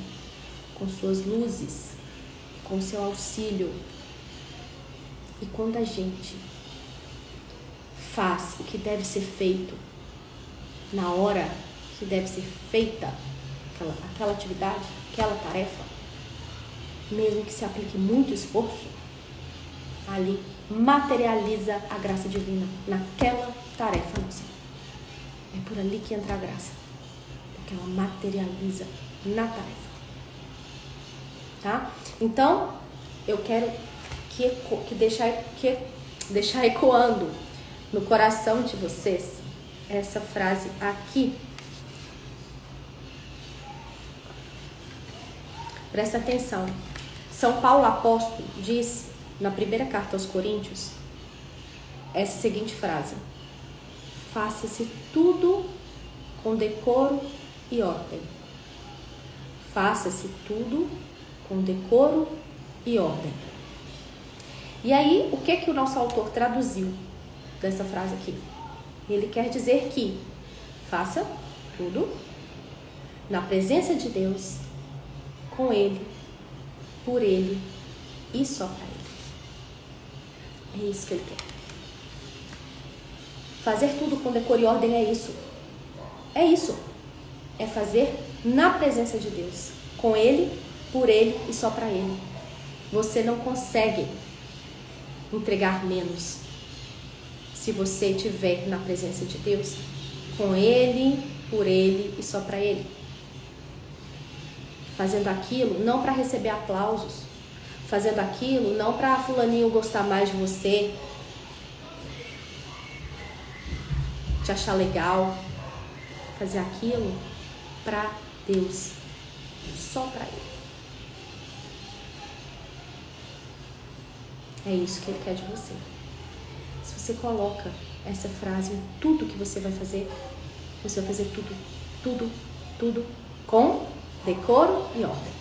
com suas luzes, com seu auxílio. E quando a gente faz o que deve ser feito, na hora que deve ser feita aquela atividade, aquela tarefa, mesmo que se aplique muito esforço, ali materializa a graça divina naquela tarefa nossa. É por ali que entra a graça, porque ela materializa na tarefa. Tá? Então, eu quero deixar ecoando no coração de vocês essa frase aqui. Presta atenção. São Paulo apóstolo diz na primeira carta aos Coríntios essa seguinte frase: faça-se tudo com decoro e ordem. Faça-se tudo com decoro e ordem. E aí, o que o nosso autor traduziu dessa frase aqui? Ele quer dizer que faça tudo na presença de Deus, com Ele, por Ele e só para Ele. É isso que Ele quer. Fazer tudo com decoro e ordem é isso. É isso. É fazer na presença de Deus, com Ele, por Ele e só para Ele. Você não consegue entregar menos se você estiver na presença de Deus, com Ele, por Ele e só para Ele. Fazendo aquilo não para receber aplausos, fazendo aquilo não para fulaninho gostar mais de você, te achar legal, fazer aquilo para Deus, só para Ele. É isso que Ele quer de você. Se você coloca essa frase em tudo que você vai fazer tudo com decoro e ordem.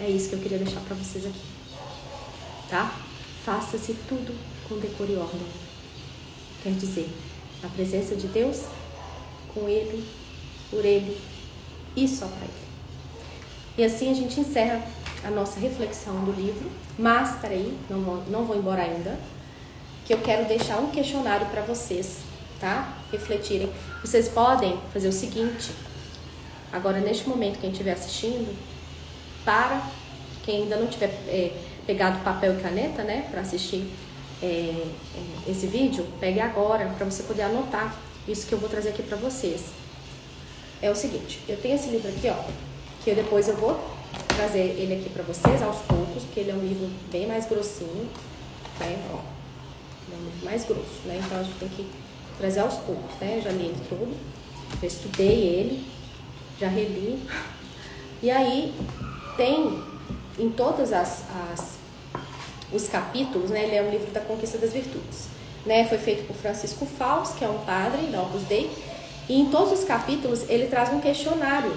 É isso que eu queria deixar para vocês aqui. Tá? Faça-se tudo com decoro e ordem. Quer dizer, na presença de Deus, com Ele, por Ele e só para Ele. E assim a gente encerra a nossa reflexão do livro. Mas, peraí, não vou embora ainda, que eu quero deixar um questionário para vocês, tá? Refletirem. Vocês podem fazer o seguinte, agora neste momento, quem estiver assistindo, para quem ainda não tiver pegado papel e caneta, né, para assistir esse vídeo, pegue agora, para você poder anotar isso que eu vou trazer aqui para vocês. É o seguinte, eu tenho esse livro aqui, ó, que depois eu vou trazer ele aqui para vocês aos poucos, porque ele é um livro bem mais grossinho, né? Ó, ele é um livro mais grosso, né? Então a gente tem que trazer aos poucos, né? Eu já li ele todo, já estudei ele, já reli. E aí tem em todos os capítulos, né? Ele é um livro da conquista das virtudes, né? Foi feito por Francisco Fals, que é um padre da Opus Dei, E em todos os capítulos ele traz um questionário,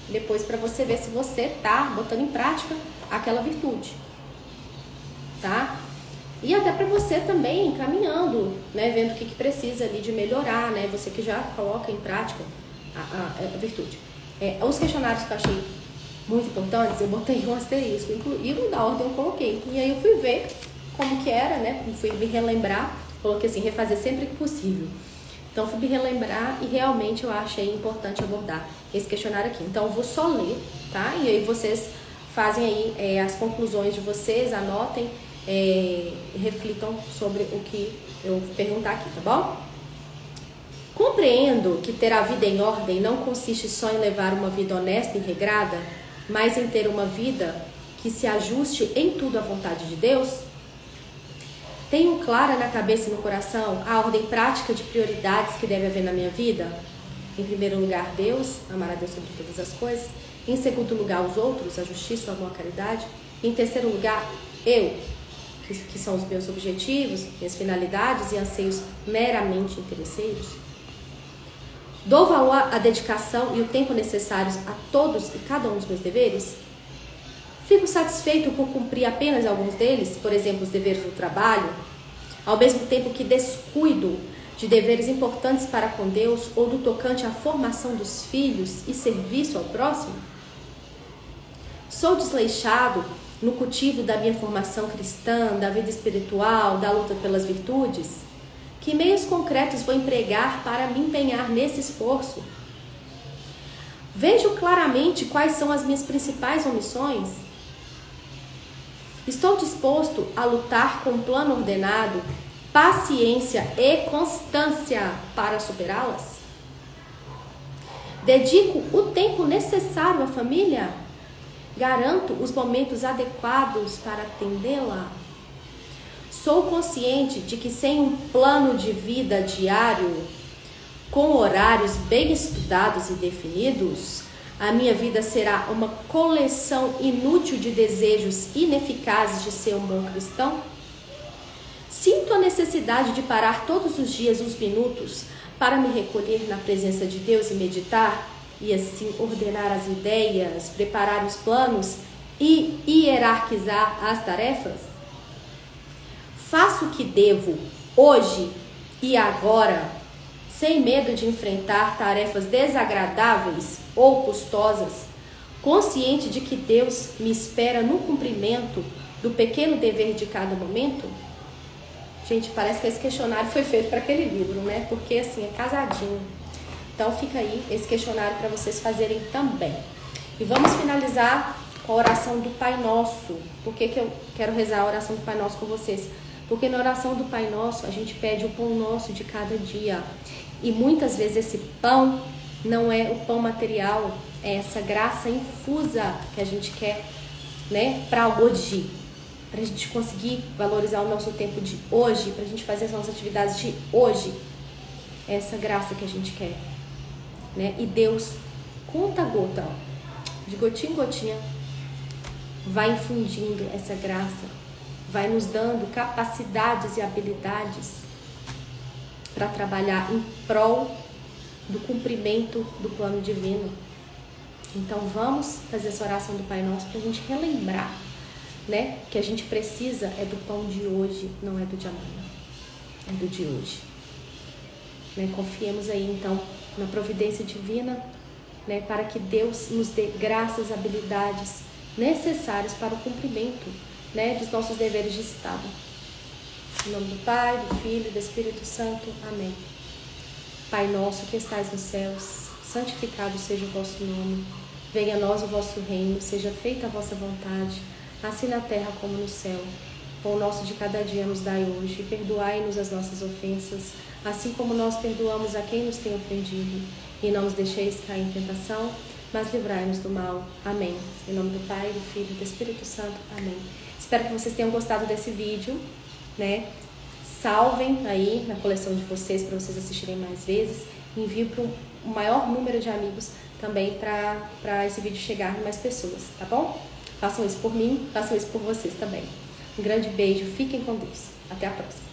depois para você ver se você está botando em prática aquela virtude, tá? E até para você também caminhando, né, vendo o que precisa ali de melhorar, né, você que já coloca em prática a virtude. Os questionários que eu achei muito importantes, eu botei um asterisco, e no da ordem eu coloquei. E aí eu fui ver como que era, né, fui me relembrar, coloquei assim, refazer sempre que possível. Então fui me relembrar e realmente eu achei importante abordar esse questionário aqui. Então eu vou só ler, tá? E aí vocês fazem aí as conclusões de vocês, anotem, reflitam sobre o que eu vou perguntar aqui, tá bom? Compreendo que ter a vida em ordem não consiste só em levar uma vida honesta e regrada, mas em ter uma vida que se ajuste em tudo à vontade de Deus? Tenho clara na cabeça e no coração a ordem prática de prioridades que deve haver na minha vida? Em primeiro lugar, Deus, amar a Deus sobre todas as coisas. Em segundo lugar, os outros, a justiça, o amor, a caridade. Em terceiro lugar, eu, que são os meus objetivos, minhas finalidades e anseios meramente interesseiros. Dou valor à dedicação e o tempo necessários a todos e cada um dos meus deveres? Fico satisfeito por cumprir apenas alguns deles, por exemplo, os deveres do trabalho, ao mesmo tempo que descuido de deveres importantes para com Deus ou do tocante à formação dos filhos e serviço ao próximo? Sou desleixado no cultivo da minha formação cristã, da vida espiritual, da luta pelas virtudes? Que meios concretos vou empregar para me empenhar nesse esforço? Vejo claramente quais são as minhas principais omissões? Estou disposto a lutar com um plano ordenado, paciência e constância para superá-las? Dedico o tempo necessário à família? Garanto os momentos adequados para atendê-la? Sou consciente de que sem um plano de vida diário, com horários bem estudados e definidos, a minha vida será uma coleção inútil de desejos ineficazes de ser um bom cristão? Sinto a necessidade de parar todos os dias uns minutos para me recolher na presença de Deus e meditar, e assim ordenar as ideias, preparar os planos e hierarquizar as tarefas? Faço o que devo hoje e agora, sem medo de enfrentar tarefas desagradáveis ou custosas, consciente de que Deus me espera no cumprimento do pequeno dever de cada momento? Gente, parece que esse questionário foi feito para aquele livro, né? Porque assim, é casadinho. Então fica aí esse questionário para vocês fazerem também. E vamos finalizar com a oração do Pai Nosso. Por que eu quero rezar a oração do Pai Nosso com vocês? Porque na oração do Pai Nosso a gente pede o pão nosso de cada dia. E muitas vezes esse pão não é o pão material, é essa graça infusa que a gente quer, né, para hoje. Para a gente conseguir valorizar o nosso tempo de hoje, para a gente fazer as nossas atividades de hoje. É essa graça que a gente quer, né? E Deus, conta a gota, ó, de gotinha em gotinha, vai infundindo essa graça, vai nos dando capacidades e habilidades para trabalhar em prol do cumprimento do plano divino. Então vamos fazer essa oração do Pai Nosso para a gente relembrar, né, que a gente precisa é do pão de hoje, não é do de amanhã, é do de hoje. Né, confiemos aí então na providência divina, né, para que Deus nos dê graças, habilidades necessárias para o cumprimento, né, dos nossos deveres de Estado. Em nome do Pai, do Filho e do Espírito Santo. Amém. Pai nosso que estais nos céus, santificado seja o vosso nome. Venha a nós o vosso reino, seja feita a vossa vontade, assim na terra como no céu. O pão nosso de cada dia nos dai hoje, e perdoai-nos as nossas ofensas, assim como nós perdoamos a quem nos tem ofendido. E não nos deixeis cair em tentação, mas livrai-nos do mal. Amém. Em nome do Pai, do Filho e do Espírito Santo. Amém. Espero que vocês tenham gostado desse vídeo, né? Salvem aí na coleção de vocês para vocês assistirem mais vezes. Enviem para o maior número de amigos também para esse vídeo chegar em mais pessoas, tá bom? Façam isso por mim, façam isso por vocês também. Um grande beijo, fiquem com Deus. Até a próxima.